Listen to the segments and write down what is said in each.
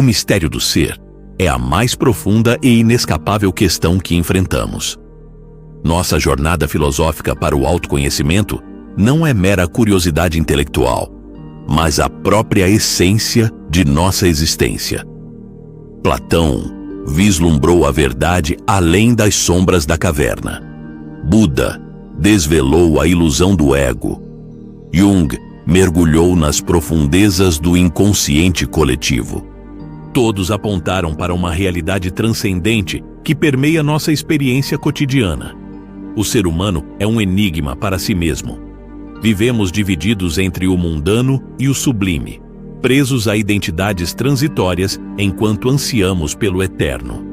mistério do ser é a mais profunda e inescapável questão que enfrentamos. Nossa jornada filosófica para o autoconhecimento não é mera curiosidade intelectual, mas a própria essência de nossa existência. Platão vislumbrou a verdade além das sombras da caverna. Buda desvelou a ilusão do ego. Jung mergulhou nas profundezas do inconsciente coletivo. Todos apontaram para uma realidade transcendente que permeia nossa experiência cotidiana. O ser humano é um enigma para si mesmo. Vivemos divididos entre o mundano e o sublime, presos a identidades transitórias enquanto ansiamos pelo eterno.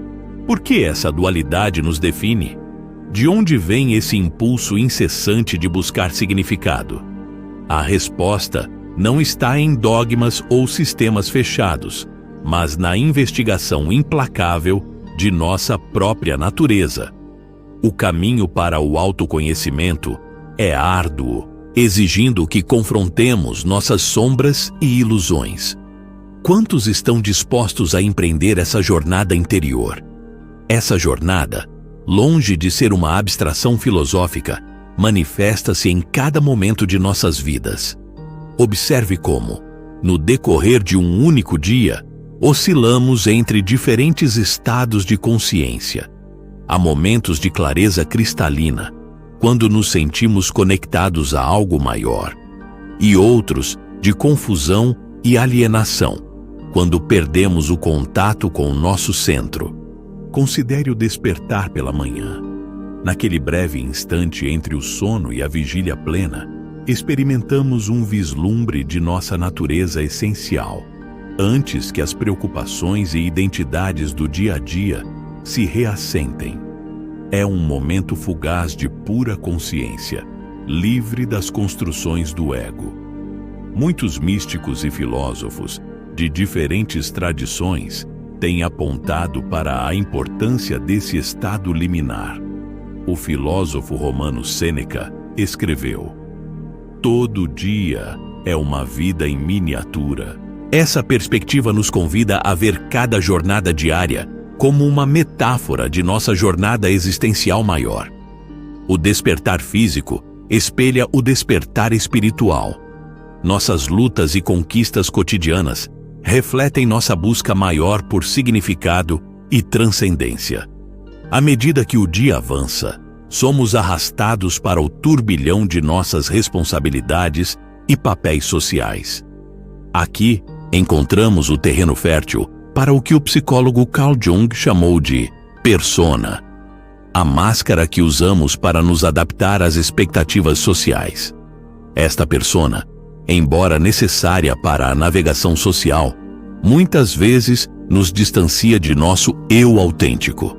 Por que essa dualidade nos define? De onde vem esse impulso incessante de buscar significado? A resposta não está em dogmas ou sistemas fechados, mas na investigação implacável de nossa própria natureza. O caminho para o autoconhecimento é árduo, exigindo que confrontemos nossas sombras e ilusões. Quantos estão dispostos a empreender essa jornada interior? Essa jornada, longe de ser uma abstração filosófica, manifesta-se em cada momento de nossas vidas. Observe como, no decorrer de um único dia, oscilamos entre diferentes estados de consciência. Há momentos de clareza cristalina, quando nos sentimos conectados a algo maior, e outros de confusão e alienação, quando perdemos o contato com o nosso centro. Considere o despertar pela manhã. Naquele breve instante entre o sono e a vigília plena, experimentamos um vislumbre de nossa natureza essencial, antes que as preocupações e identidades do dia a dia se reassentem. É um momento fugaz de pura consciência, livre das construções do ego. Muitos místicos e filósofos, de diferentes tradições, têm apontado para a importância desse estado liminar. O filósofo romano Sêneca escreveu: "Todo dia é uma vida em miniatura." Essa perspectiva nos convida a ver cada jornada diária como uma metáfora de nossa jornada existencial maior. O despertar físico espelha o despertar espiritual. Nossas lutas e conquistas cotidianas refletem nossa busca maior por significado e transcendência. À medida que o dia avança, somos arrastados para o turbilhão de nossas responsabilidades e papéis sociais. Aqui, encontramos o terreno fértil para o que o psicólogo Carl Jung chamou de persona, a máscara que usamos para nos adaptar às expectativas sociais. Esta persona, embora necessária para a navegação social, muitas vezes nos distancia de nosso eu autêntico.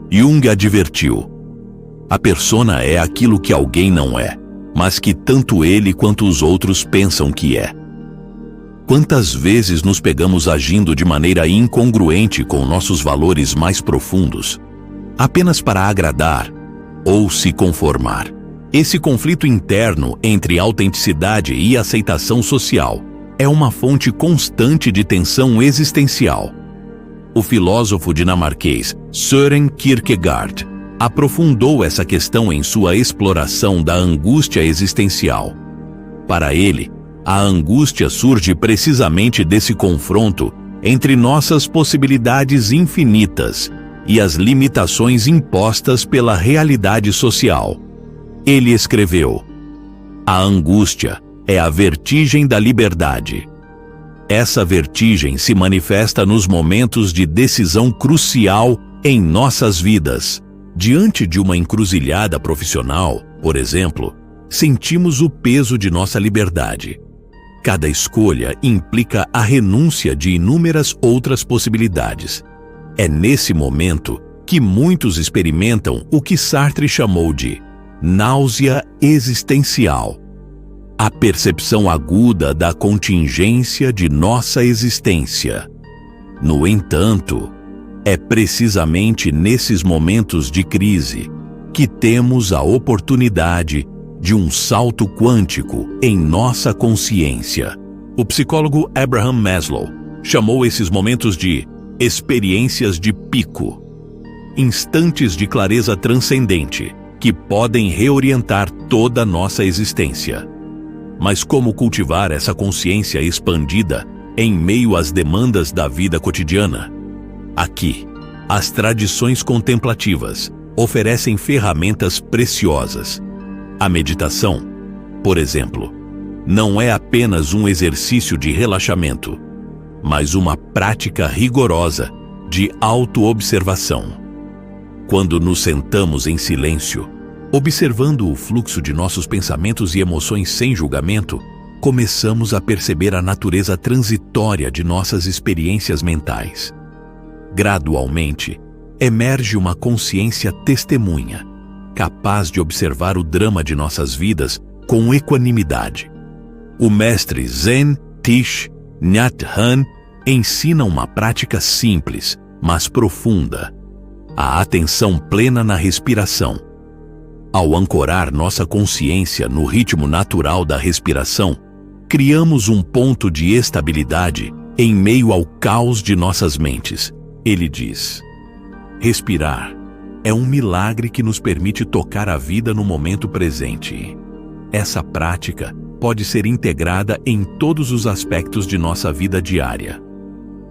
Jung advertiu: a persona é aquilo que alguém não é, mas que tanto ele quanto os outros pensam que é. Quantas vezes nos pegamos agindo de maneira incongruente com nossos valores mais profundos, apenas para agradar ou se conformar? Esse conflito interno entre autenticidade e aceitação social é uma fonte constante de tensão existencial. O filósofo dinamarquês Søren Kierkegaard aprofundou essa questão em sua exploração da angústia existencial. Para ele, a angústia surge precisamente desse confronto entre nossas possibilidades infinitas e as limitações impostas pela realidade social. Ele escreveu: "A angústia é a vertigem da liberdade. Essa vertigem se manifesta nos momentos de decisão crucial em nossas vidas. Diante de uma encruzilhada profissional, por exemplo, sentimos o peso de nossa liberdade. Cada escolha implica a renúncia de inúmeras outras possibilidades. É nesse momento que muitos experimentam o que Sartre chamou de náusea existencial, a percepção aguda da contingência de nossa existência. No entanto, é precisamente nesses momentos de crise que temos a oportunidade de um salto quântico em nossa consciência." O psicólogo Abraham Maslow chamou esses momentos de experiências de pico, instantes de clareza transcendente que podem reorientar toda a nossa existência. Mas como cultivar essa consciência expandida em meio às demandas da vida cotidiana? Aqui, as tradições contemplativas oferecem ferramentas preciosas. A meditação, por exemplo, não é apenas um exercício de relaxamento, mas uma prática rigorosa de autoobservação. Quando nos sentamos em silêncio, observando o fluxo de nossos pensamentos e emoções sem julgamento, começamos a perceber a natureza transitória de nossas experiências mentais. Gradualmente, emerge uma consciência testemunha, capaz de observar o drama de nossas vidas com equanimidade. O mestre Zen Thich Nhat Hanh ensina uma prática simples, mas profunda: a atenção plena na respiração. Ao ancorar nossa consciência no ritmo natural da respiração, criamos um ponto de estabilidade em meio ao caos de nossas mentes. Ele diz: respirar é um milagre que nos permite tocar a vida no momento presente. Essa prática pode ser integrada em todos os aspectos de nossa vida diária.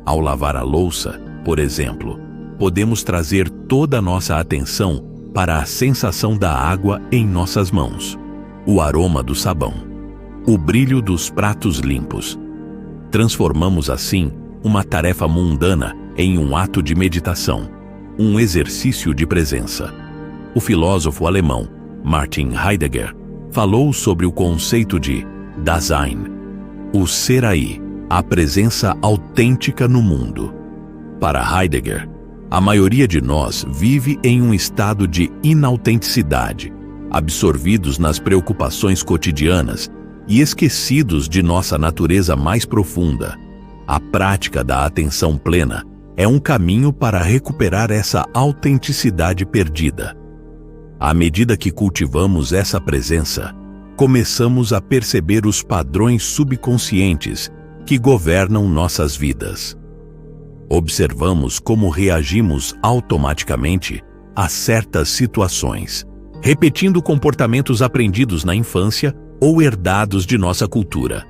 Ao lavar a louça, por exemplo, podemos trazer toda a nossa atenção para a sensação da água em nossas mãos, o aroma do sabão, o brilho dos pratos limpos. Transformamos assim uma tarefa mundana em um ato de meditação, um exercício de presença. O filósofo alemão Martin Heidegger falou sobre o conceito de Dasein, o ser aí, a presença autêntica no mundo. Para Heidegger, a maioria de nós vive em um estado de inautenticidade, absorvidos nas preocupações cotidianas e esquecidos de nossa natureza mais profunda. A prática da atenção plena é um caminho para recuperar essa autenticidade perdida. À medida que cultivamos essa presença, começamos a perceber os padrões subconscientes que governam nossas vidas. Observamos como reagimos automaticamente a certas situações, repetindo comportamentos aprendidos na infância ou herdados de nossa cultura.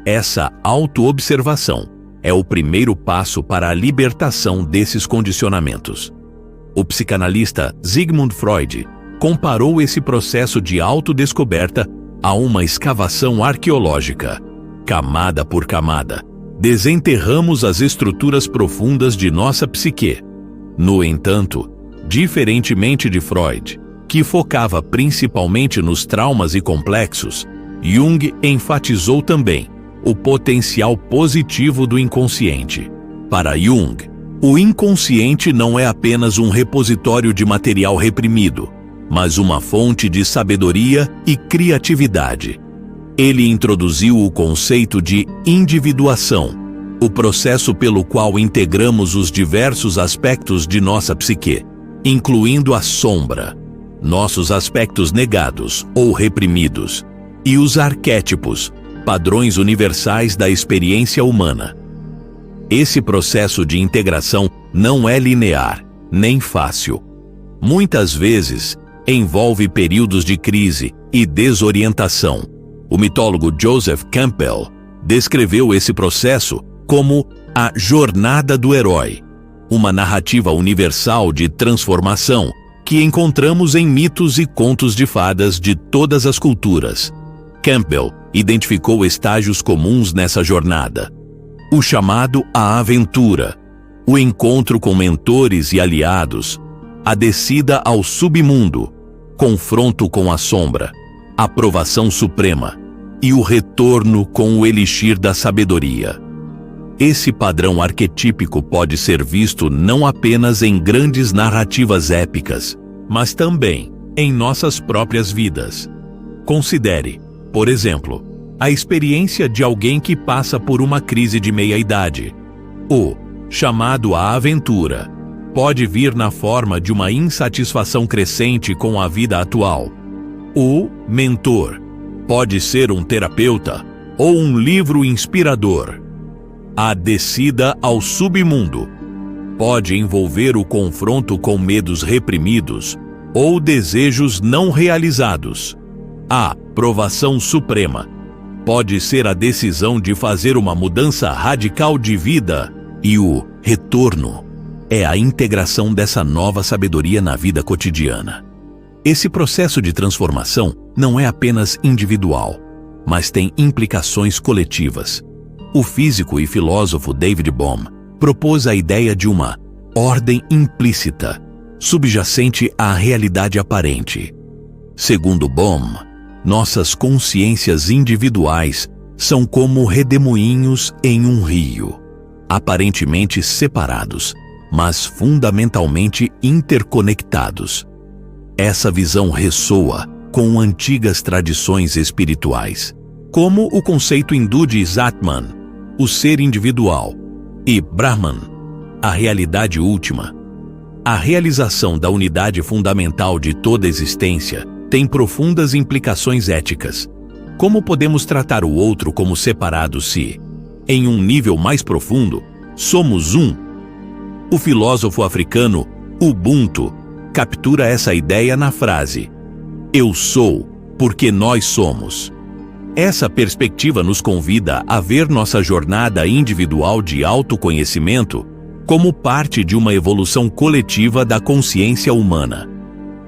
Essa autoobservação é o primeiro passo para a libertação desses condicionamentos. O psicanalista Sigmund Freud comparou esse processo de autodescoberta a uma escavação arqueológica. Camada por camada, desenterramos as estruturas profundas de nossa psique. No entanto, diferentemente de Freud, que focava principalmente nos traumas e complexos, Jung enfatizou também o potencial positivo do inconsciente. Para Jung, o inconsciente não é apenas um repositório de material reprimido, mas uma fonte de sabedoria e criatividade. Ele introduziu o conceito de individuação, o processo pelo qual integramos os diversos aspectos de nossa psique, incluindo a sombra, nossos aspectos negados ou reprimidos, e os arquétipos, padrões universais da experiência humana. Esse processo de integração não é linear, nem fácil. Muitas vezes, envolve períodos de crise e desorientação. O mitólogo Joseph Campbell descreveu esse processo como a jornada do herói, uma narrativa universal de transformação que encontramos em mitos e contos de fadas de todas as culturas. Campbell identificou estágios comuns nessa jornada: o chamado à aventura, o encontro com mentores e aliados, a descida ao submundo, confronto com a sombra, aprovação suprema e o retorno com o elixir da sabedoria. Esse padrão arquetípico pode ser visto não apenas em grandes narrativas épicas, mas também em nossas próprias vidas. Considere, por exemplo, a experiência de alguém que passa por uma crise de meia-idade. O chamado à aventura pode vir na forma de uma insatisfação crescente com a vida atual. O mentor pode ser um terapeuta ou um livro inspirador. A descida ao submundo pode envolver o confronto com medos reprimidos ou desejos não realizados. A provação suprema pode ser a decisão de fazer uma mudança radical de vida, e o retorno é a integração dessa nova sabedoria na vida cotidiana. Esse processo de transformação não é apenas individual, mas tem implicações coletivas. O físico e filósofo David Bohm propôs a ideia de uma ordem implícita, subjacente à realidade aparente. Segundo Bohm, nossas consciências individuais são como redemoinhos em um rio, aparentemente separados, mas fundamentalmente interconectados. Essa visão ressoa com antigas tradições espirituais, como o conceito hindu de Atman, o ser individual, e Brahman, a realidade última. A realização da unidade fundamental de toda existência tem profundas implicações éticas. Como podemos tratar o outro como separado se, em um nível mais profundo, somos um? O filósofo africano Ubuntu captura essa ideia na frase: "Eu sou porque nós somos". Essa perspectiva nos convida a ver nossa jornada individual de autoconhecimento como parte de uma evolução coletiva da consciência humana.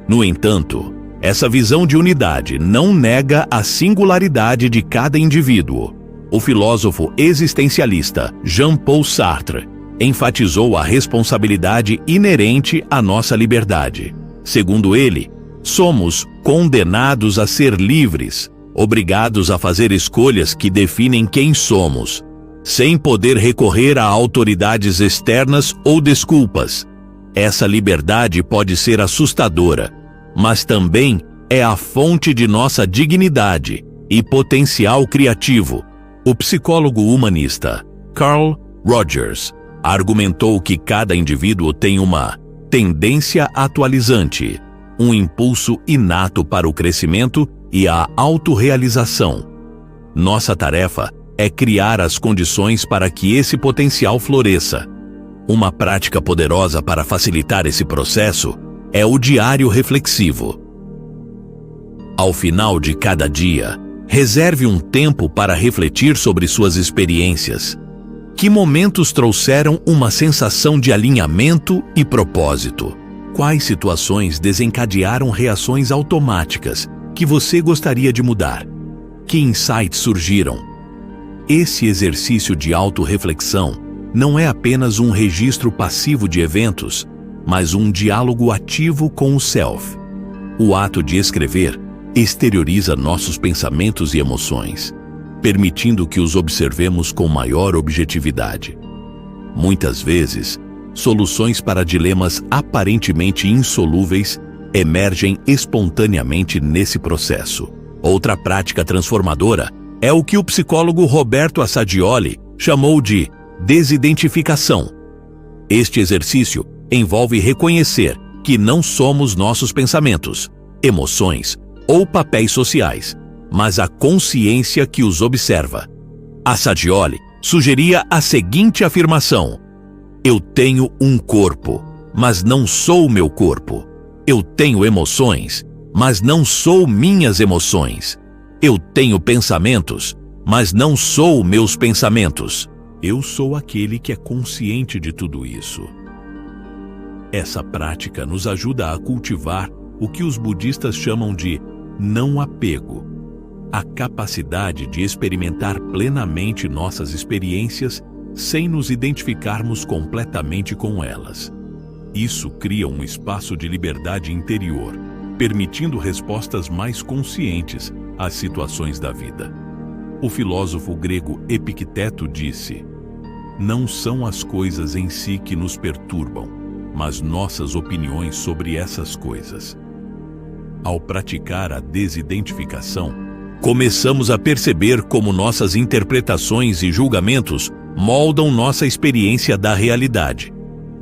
No entanto, essa visão de unidade não nega a singularidade de cada indivíduo. O filósofo existencialista Jean-Paul Sartre enfatizou a responsabilidade inerente à nossa liberdade. Segundo ele, somos condenados a ser livres, obrigados a fazer escolhas que definem quem somos, sem poder recorrer a autoridades externas ou desculpas. Essa liberdade pode ser assustadora, mas também é a fonte de nossa dignidade e potencial criativo. O psicólogo humanista Carl Rogers argumentou que cada indivíduo tem uma tendência atualizante, um impulso inato para o crescimento e a autorrealização. Nossa tarefa é criar as condições para que esse potencial floresça. Uma prática poderosa para facilitar esse processo é o diário reflexivo. Ao final de cada dia, reserve um tempo para refletir sobre suas experiências. Que momentos trouxeram uma sensação de alinhamento e propósito? Quais situações desencadearam reações automáticas que você gostaria de mudar? Que insights surgiram? Esse exercício de autorreflexão não é apenas um registro passivo de eventos, mas um diálogo ativo com o self. O ato de escrever exterioriza nossos pensamentos e emoções, permitindo que os observemos com maior objetividade. Muitas vezes, soluções para dilemas aparentemente insolúveis emergem espontaneamente nesse processo. Outra prática transformadora é o que o psicólogo Roberto Assagioli chamou de desidentificação. Este exercício envolve reconhecer que não somos nossos pensamentos, emoções ou papéis sociais, mas a consciência que os observa. Assagioli sugeria a seguinte afirmação: eu tenho um corpo, mas não sou meu corpo. Eu tenho emoções, mas não sou minhas emoções. Eu tenho pensamentos, mas não sou meus pensamentos. Eu sou aquele que é consciente de tudo isso. Essa prática nos ajuda a cultivar o que os budistas chamam de não apego, a capacidade de experimentar plenamente nossas experiências sem nos identificarmos completamente com elas. Isso cria um espaço de liberdade interior, permitindo respostas mais conscientes às situações da vida. O filósofo grego Epicteto disse: não são as coisas em si que nos perturbam, mas nossas opiniões sobre essas coisas. Ao praticar a desidentificação, começamos a perceber como nossas interpretações e julgamentos moldam nossa experiência da realidade.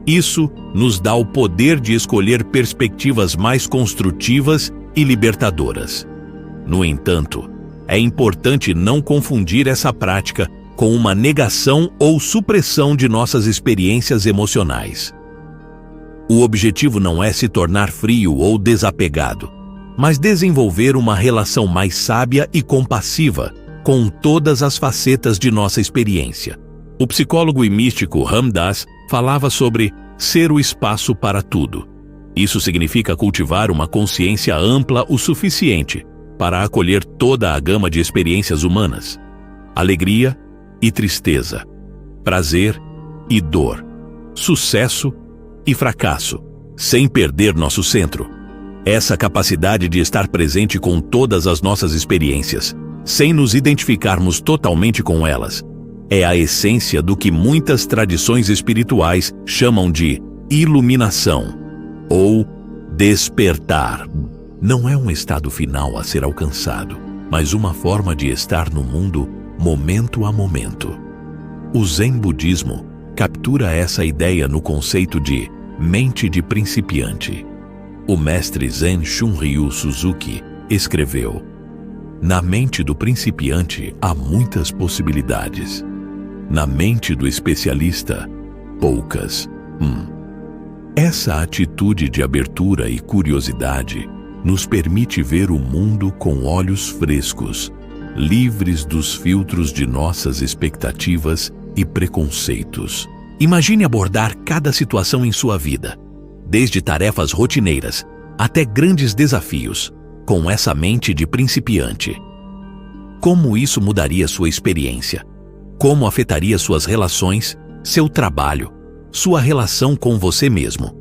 Isso nos dá o poder de escolher perspectivas mais construtivas e libertadoras. No entanto, é importante não confundir essa prática com uma negação ou supressão de nossas experiências emocionais. O objetivo não é se tornar frio ou desapegado, mas desenvolver uma relação mais sábia e compassiva com todas as facetas de nossa experiência. O psicólogo e místico Ram Dass falava sobre ser o espaço para tudo. Isso significa cultivar uma consciência ampla o suficiente para acolher toda a gama de experiências humanas: alegria e tristeza, prazer e dor, sucesso e fracasso, sem perder nosso centro. Essa capacidade de estar presente com todas as nossas experiências, sem nos identificarmos totalmente com elas, é a essência do que muitas tradições espirituais chamam de iluminação ou despertar. Não é um estado final a ser alcançado, mas uma forma de estar no mundo momento a momento. O Zen Budismo captura essa ideia no conceito de mente de principiante. O mestre Zen Shunryu Suzuki escreveu: "Na mente do principiante há muitas possibilidades. Na mente do especialista, poucas." Essa atitude de abertura e curiosidade nos permite ver o mundo com olhos frescos, livres dos filtros de nossas expectativas e preconceitos. Imagine abordar cada situação em sua vida, desde tarefas rotineiras até grandes desafios, com essa mente de principiante. Como isso mudaria sua experiência? Como afetaria suas relações, seu trabalho, sua relação com você mesmo?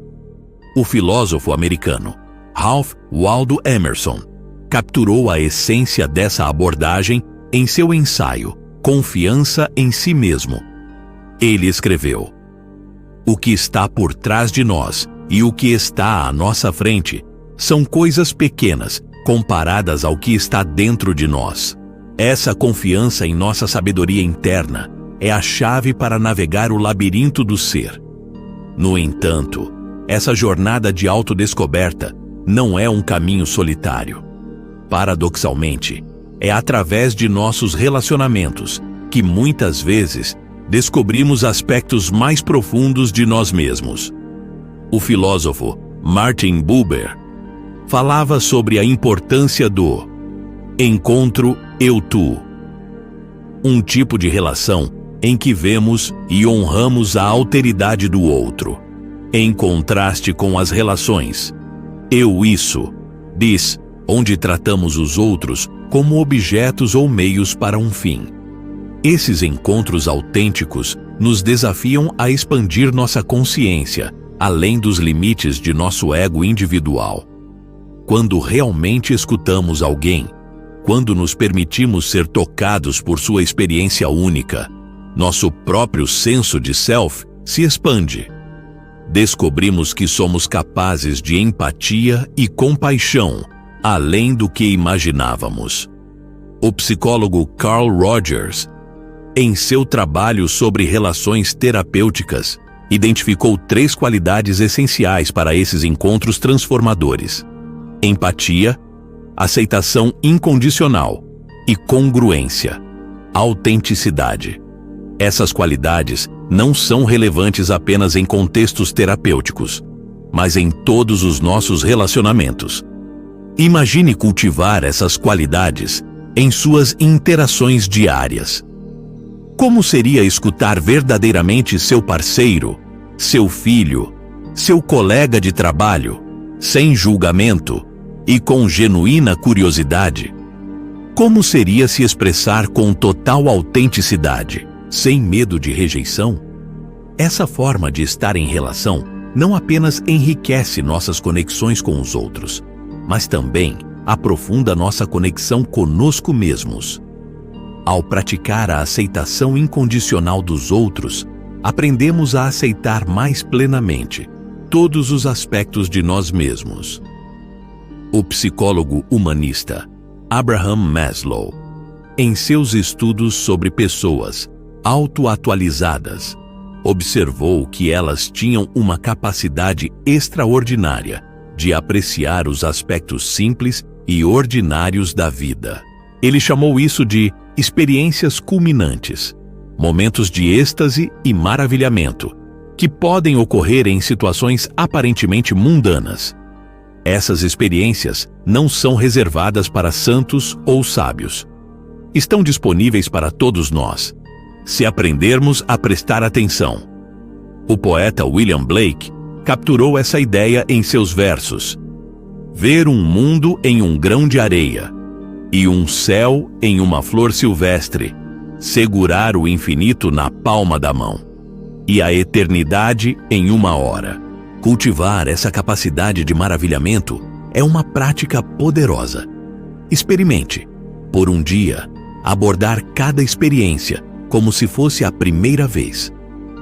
O filósofo americano Ralph Waldo Emerson capturou a essência dessa abordagem em seu ensaio Confiança em Si Mesmo. Ele escreveu: "O que está por trás de nós e o que está à nossa frente são coisas pequenas comparadas ao que está dentro de nós. Essa confiança em nossa sabedoria interna é a chave para navegar o labirinto do ser. No entanto, essa jornada de autodescoberta não é um caminho solitário. Paradoxalmente, é através de nossos relacionamentos que muitas vezes descobrimos aspectos mais profundos de nós mesmos." O filósofo Martin Buber falava sobre a importância do encontro eu-tu, um tipo de relação em que vemos e honramos a alteridade do outro, em contraste com as relações eu-isso, diz, onde tratamos os outros como objetos ou meios para um fim. Esses encontros autênticos nos desafiam a expandir nossa consciência, além dos limites de nosso ego individual. Quando realmente escutamos alguém, quando nos permitimos ser tocados por sua experiência única, nosso próprio senso de self se expande. Descobrimos que somos capazes de empatia e compaixão, além do que imaginávamos. O psicólogo Carl Rogers, em seu trabalho sobre relações terapêuticas, identificou 3 qualidades essenciais para esses encontros transformadores: empatia, aceitação incondicional e congruência, autenticidade. Essas qualidades não são relevantes apenas em contextos terapêuticos, mas em todos os nossos relacionamentos. Imagine cultivar essas qualidades em suas interações diárias. Como seria escutar verdadeiramente seu parceiro, seu filho, seu colega de trabalho, sem julgamento e com genuína curiosidade? Como seria se expressar com total autenticidade, sem medo de rejeição? Essa forma de estar em relação não apenas enriquece nossas conexões com os outros, mas também aprofunda nossa conexão conosco mesmos. Ao praticar a aceitação incondicional dos outros, aprendemos a aceitar mais plenamente todos os aspectos de nós mesmos. O psicólogo humanista Abraham Maslow, em seus estudos sobre pessoas autoatualizadas, observou que elas tinham uma capacidade extraordinária de apreciar os aspectos simples e ordinários da vida. Ele chamou isso de experiências culminantes. momentos de êxtase e maravilhamento, que podem ocorrer em situações aparentemente mundanas. Essas experiências não são reservadas para santos ou sábios. Estão disponíveis para todos nós, se aprendermos a prestar atenção. O poeta William Blake capturou essa ideia em seus versos: ver um mundo em um grão de areia e um céu em uma flor silvestre, segurar o infinito na palma da mão e a eternidade em uma hora. Cultivar essa capacidade de maravilhamento é uma prática poderosa. Experimente, por um dia, abordar cada experiência como se fosse a primeira vez.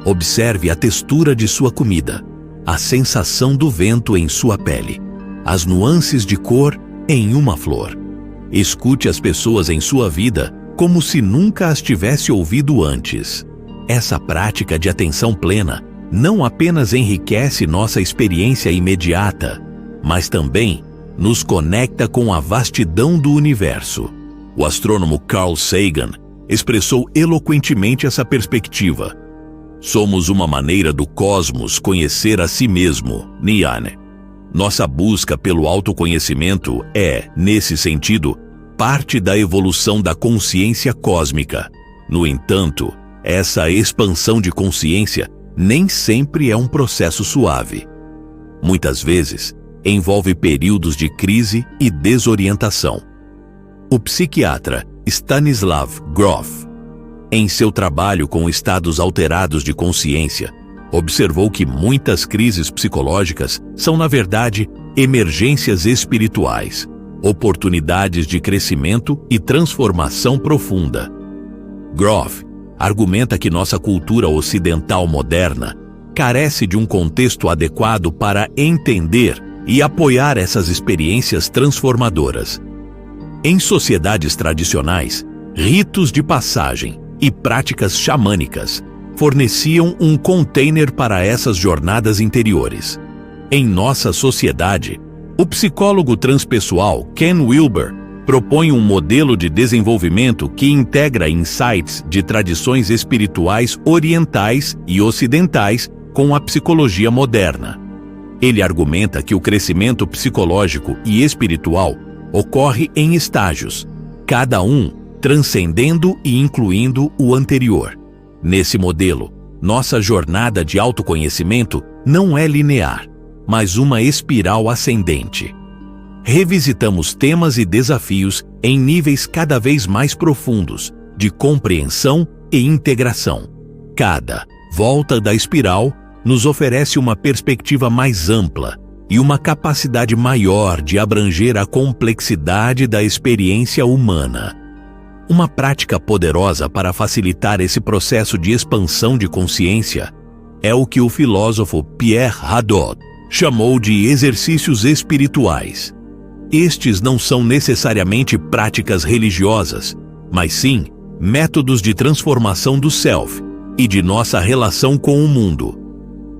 Observe a textura de sua comida, a sensação do vento em sua pele, as nuances de cor em uma flor. Escute as pessoas em sua vida como se nunca as tivesse ouvido antes. Essa prática de atenção plena não apenas enriquece nossa experiência imediata, mas também nos conecta com a vastidão do universo. O astrônomo Carl Sagan expressou eloquentemente essa perspectiva. Somos uma maneira do cosmos conhecer a si mesmo, Niane. Nossa busca pelo autoconhecimento é, nesse sentido, parte da evolução da consciência cósmica. No entanto, essa expansão de consciência nem sempre é um processo suave. Muitas vezes, envolve períodos de crise e desorientação. O psiquiatra Stanislav Grof, em seu trabalho com estados alterados de consciência, observou que muitas crises psicológicas são, na verdade, emergências espirituais, oportunidades de crescimento e transformação profunda. Grof argumenta que nossa cultura ocidental moderna carece de um contexto adequado para entender e apoiar essas experiências transformadoras. Em sociedades tradicionais, ritos de passagem e práticas xamânicas forneciam um container para essas jornadas interiores. Em nossa sociedade, o psicólogo transpessoal Ken Wilber propõe um modelo de desenvolvimento que integra insights de tradições espirituais orientais e ocidentais com a psicologia moderna. Ele argumenta que o crescimento psicológico e espiritual ocorre em estágios, cada um transcendendo e incluindo o anterior. Nesse modelo, nossa jornada de autoconhecimento não é linear, mas uma espiral ascendente. Revisitamos temas e desafios em níveis cada vez mais profundos de compreensão e integração. Cada volta da espiral nos oferece uma perspectiva mais ampla e uma capacidade maior de abranger a complexidade da experiência humana. Uma prática poderosa para facilitar esse processo de expansão de consciência é o que o filósofo Pierre Hadot chamou de exercícios espirituais. Estes não são necessariamente práticas religiosas, mas sim métodos de transformação do self e de nossa relação com o mundo.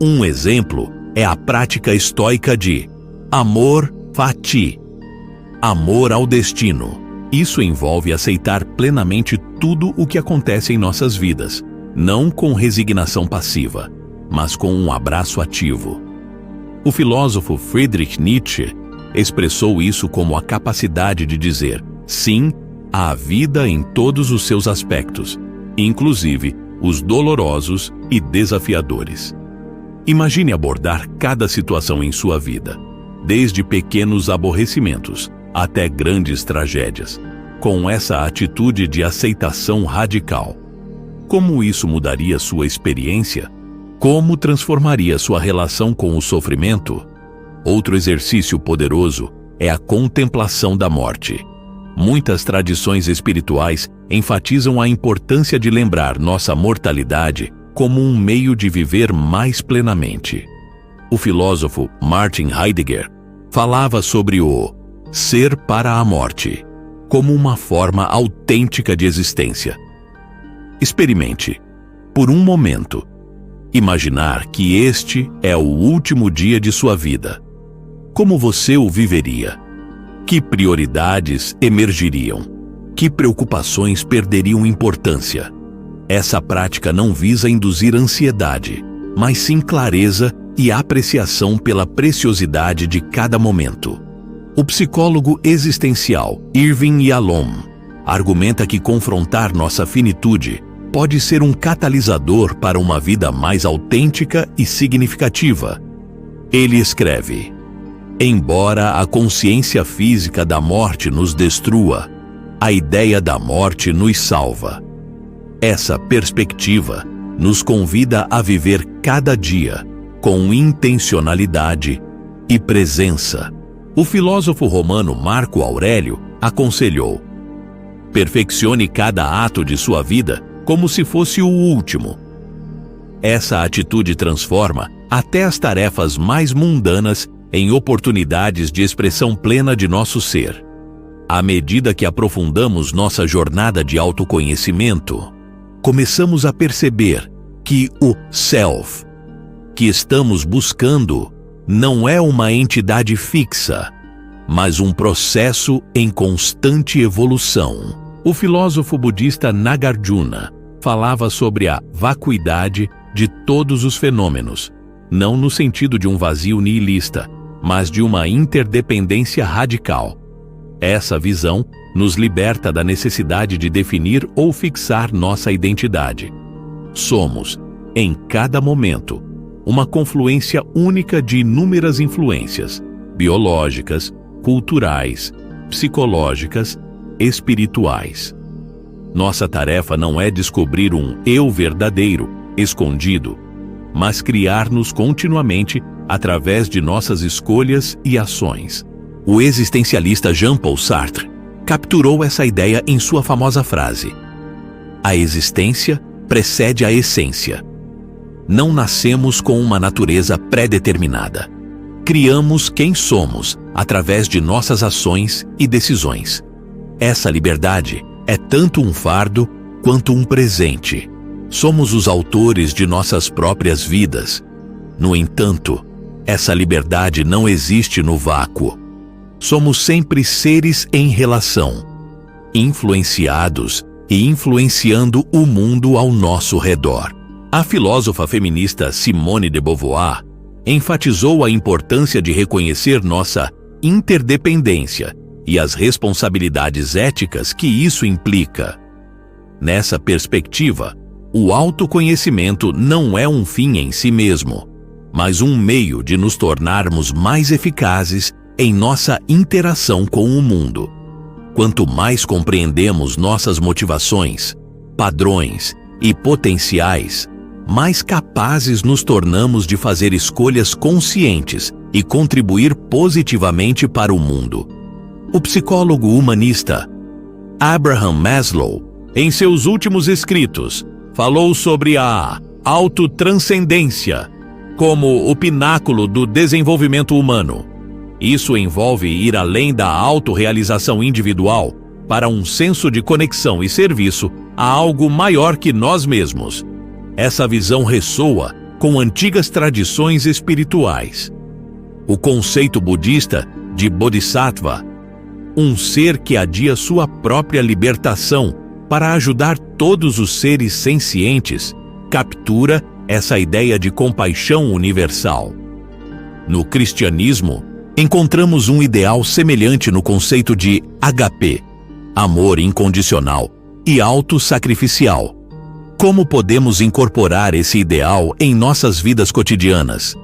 Um exemplo é a prática estoica de amor fati, amor ao destino. Isso envolve aceitar plenamente tudo o que acontece em nossas vidas, não com resignação passiva, mas com um abraço ativo. O filósofo Friedrich Nietzsche expressou isso como a capacidade de dizer sim à vida em todos os seus aspectos, inclusive os dolorosos e desafiadores. Imagine abordar cada situação em sua vida, desde pequenos aborrecimentos até grandes tragédias, com essa atitude de aceitação radical. Como isso mudaria sua experiência? Como transformaria sua relação com o sofrimento? Outro exercício poderoso é a contemplação da morte. Muitas tradições espirituais enfatizam a importância de lembrar nossa mortalidade como um meio de viver mais plenamente. O filósofo Martin Heidegger falava sobre o ser para a morte, como uma forma autêntica de existência. Experimente, por um momento, imaginar que este é o último dia de sua vida. Como você o viveria? Que prioridades emergiriam? Que preocupações perderiam importância? Essa prática não visa induzir ansiedade, mas sim clareza e apreciação pela preciosidade de cada momento. O psicólogo existencial Irving Yalom argumenta que confrontar nossa finitude pode ser um catalisador para uma vida mais autêntica e significativa. Ele escreve: embora a consciência física da morte nos destrua, a ideia da morte nos salva. Essa perspectiva nos convida a viver cada dia com intencionalidade e presença. O filósofo romano Marco Aurélio aconselhou: perfeccione cada ato de sua vida como se fosse o último. Essa atitude transforma até as tarefas mais mundanas em oportunidades de expressão plena de nosso ser. À medida que aprofundamos nossa jornada de autoconhecimento, começamos a perceber que o Self que estamos buscando não é uma entidade fixa, mas um processo em constante evolução. O filósofo budista Nagarjuna falava sobre a vacuidade de todos os fenômenos, não no sentido de um vazio nihilista, mas de uma interdependência radical. Essa visão nos liberta da necessidade de definir ou fixar nossa identidade. Somos, em cada momento, uma confluência única de inúmeras influências biológicas, culturais, psicológicas, espirituais. Nossa tarefa não é descobrir um eu verdadeiro, escondido, mas criar-nos continuamente através de nossas escolhas e ações. O existencialista Jean-Paul Sartre capturou essa ideia em sua famosa frase: a existência precede a essência. Não nascemos com uma natureza pré-determinada. Criamos quem somos através de nossas ações e decisões. Essa liberdade é tanto um fardo quanto um presente. Somos os autores de nossas próprias vidas. No entanto, essa liberdade não existe no vácuo. Somos sempre seres em relação, influenciados e influenciando o mundo ao nosso redor. A filósofa feminista Simone de Beauvoir enfatizou a importância de reconhecer nossa interdependência e as responsabilidades éticas que isso implica. Nessa perspectiva, o autoconhecimento não é um fim em si mesmo, mas um meio de nos tornarmos mais eficazes em nossa interação com o mundo. Quanto mais compreendemos nossas motivações, padrões e potenciais, mais capazes nos tornamos de fazer escolhas conscientes e contribuir positivamente para o mundo. O psicólogo humanista Abraham Maslow, em seus últimos escritos, falou sobre a autotranscendência como o pináculo do desenvolvimento humano. Isso envolve ir além da autorrealização individual para um senso de conexão e serviço a algo maior que nós mesmos. Essa visão ressoa com antigas tradições espirituais. O conceito budista de Bodhisattva, um ser que adia sua própria libertação para ajudar todos os seres sencientes, captura essa ideia de compaixão universal. No cristianismo, encontramos um ideal semelhante no conceito de HP, amor incondicional e autossacrificial. Como podemos incorporar esse ideal em nossas vidas cotidianas?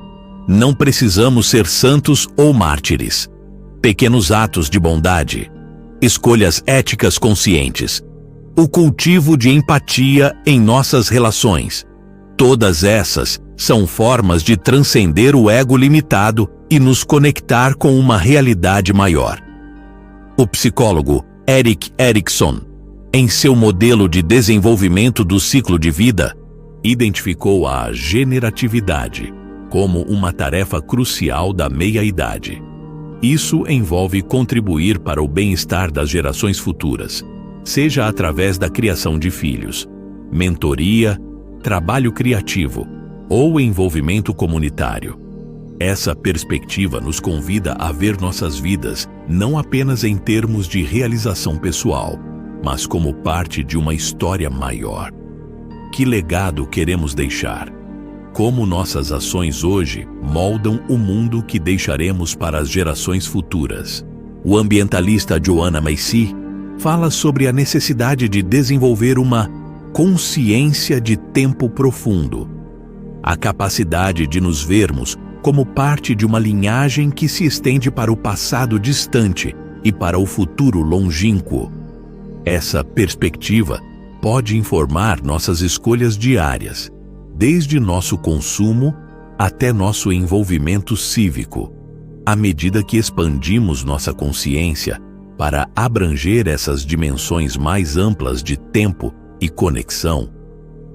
Não precisamos ser santos ou mártires. Pequenos atos de bondade, escolhas éticas conscientes, o cultivo de empatia em nossas relações. Todas essas são formas de transcender o ego limitado e nos conectar com uma realidade maior. O psicólogo Erik Erikson, em seu modelo de desenvolvimento do ciclo de vida, identificou a generatividade como uma tarefa crucial da meia-idade. Isso envolve contribuir para o bem-estar das gerações futuras, seja através da criação de filhos, mentoria, trabalho criativo ou envolvimento comunitário. Essa perspectiva nos convida a ver nossas vidas não apenas em termos de realização pessoal, mas como parte de uma história maior. Que legado queremos deixar? Como nossas ações hoje moldam o mundo que deixaremos para as gerações futuras? O ambientalista Joanna Macy fala sobre a necessidade de desenvolver uma consciência de tempo profundo, a capacidade de nos vermos como parte de uma linhagem que se estende para o passado distante e para o futuro longínquo. Essa perspectiva pode informar nossas escolhas diárias, desde nosso consumo até nosso envolvimento cívico. À medida que expandimos nossa consciência para abranger essas dimensões mais amplas de tempo e conexão,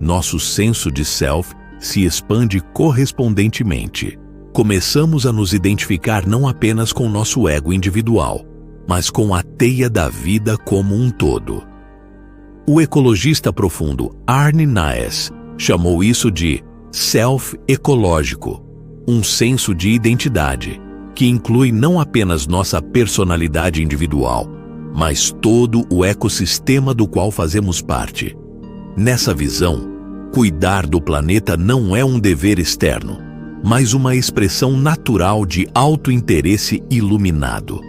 nosso senso de self se expande correspondentemente. Começamos a nos identificar não apenas com nosso ego individual, mas com a teia da vida como um todo. O ecologista profundo Arne Naess chamou isso de self ecológico, um senso de identidade que inclui não apenas nossa personalidade individual, mas todo o ecossistema do qual fazemos parte. Nessa visão, cuidar do planeta não é um dever externo, mas uma expressão natural de autointeresse iluminado.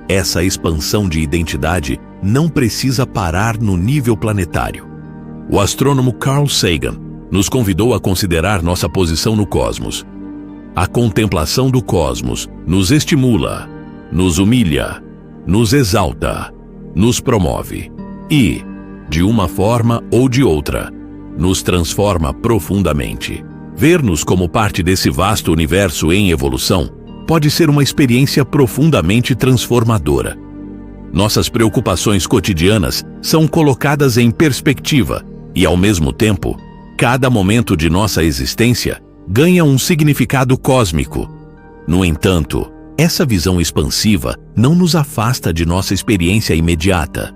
Essa expansão de identidade não precisa parar no nível planetário. O astrônomo Carl Sagan nos convidou a considerar nossa posição no cosmos. A contemplação do cosmos nos estimula, nos humilha, nos exalta, nos promove e, de uma forma ou de outra, nos transforma profundamente. Ver-nos como parte desse vasto universo em evolução pode ser uma experiência profundamente transformadora. Nossas preocupações cotidianas são colocadas em perspectiva e, ao mesmo tempo, cada momento de nossa existência ganha um significado cósmico. No entanto, essa visão expansiva não nos afasta de nossa experiência imediata.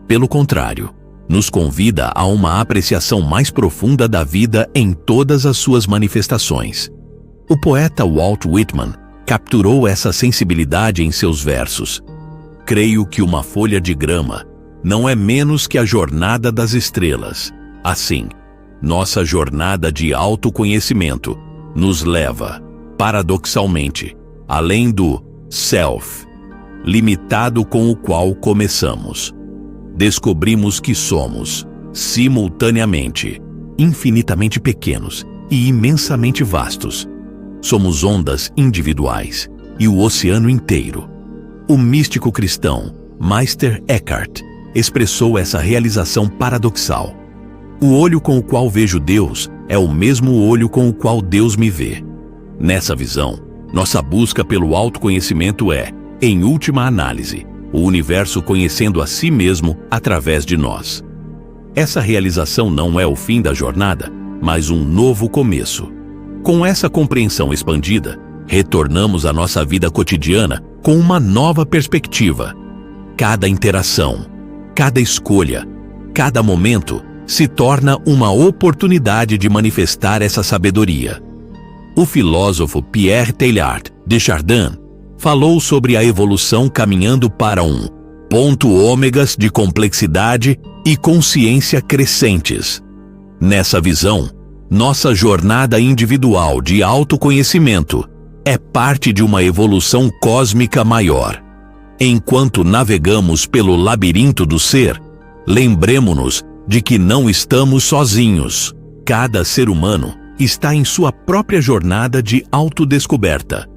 Pelo contrário, nos convida a uma apreciação mais profunda da vida em todas as suas manifestações. O poeta Walt Whitman capturou essa sensibilidade em seus versos. Creio que uma folha de grama não é menos que a jornada das estrelas. Assim, nossa jornada de autoconhecimento nos leva, paradoxalmente, além do self, limitado com o qual começamos. Descobrimos que somos, simultaneamente, infinitamente pequenos e imensamente vastos. Somos ondas individuais e o oceano inteiro. O místico cristão Meister Eckhart expressou essa realização paradoxal. O olho com o qual vejo Deus é o mesmo olho com o qual Deus me vê. Nessa visão, nossa busca pelo autoconhecimento é, em última análise, o universo conhecendo a si mesmo através de nós. Essa realização não é o fim da jornada, mas um novo começo. Com essa compreensão expandida, retornamos à nossa vida cotidiana com uma nova perspectiva. Cada interação, cada escolha, cada momento se torna uma oportunidade de manifestar essa sabedoria. O filósofo Pierre Teilhard de Chardin falou sobre a evolução caminhando para um ponto ômegas de complexidade e consciência crescentes. Nessa visão, nossa jornada individual de autoconhecimento é parte de uma evolução cósmica maior. Enquanto navegamos pelo labirinto do ser, lembremo-nos de que não estamos sozinhos. Cada ser humano está em sua própria jornada de autodescoberta.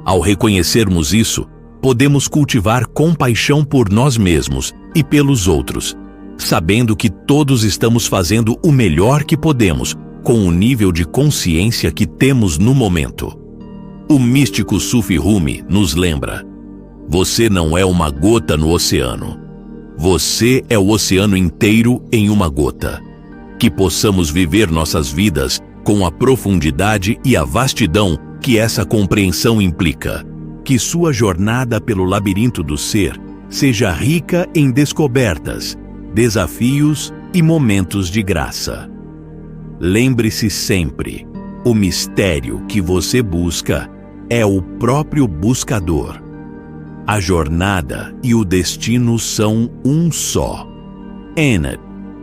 Ao reconhecermos isso, podemos cultivar compaixão por nós mesmos e pelos outros, sabendo que todos estamos fazendo o melhor que podemos com o nível de consciência que temos no momento. O místico Sufi Rumi nos lembra: você não é uma gota no oceano. Você é o oceano inteiro em uma gota. Que possamos viver nossas vidas com a profundidade e a vastidão que essa compreensão implica. Que sua jornada pelo labirinto do ser seja rica em descobertas, desafios e momentos de graça. Lembre-se sempre, o mistério que você busca é o próprio buscador. A jornada e o destino são um só. Ennett.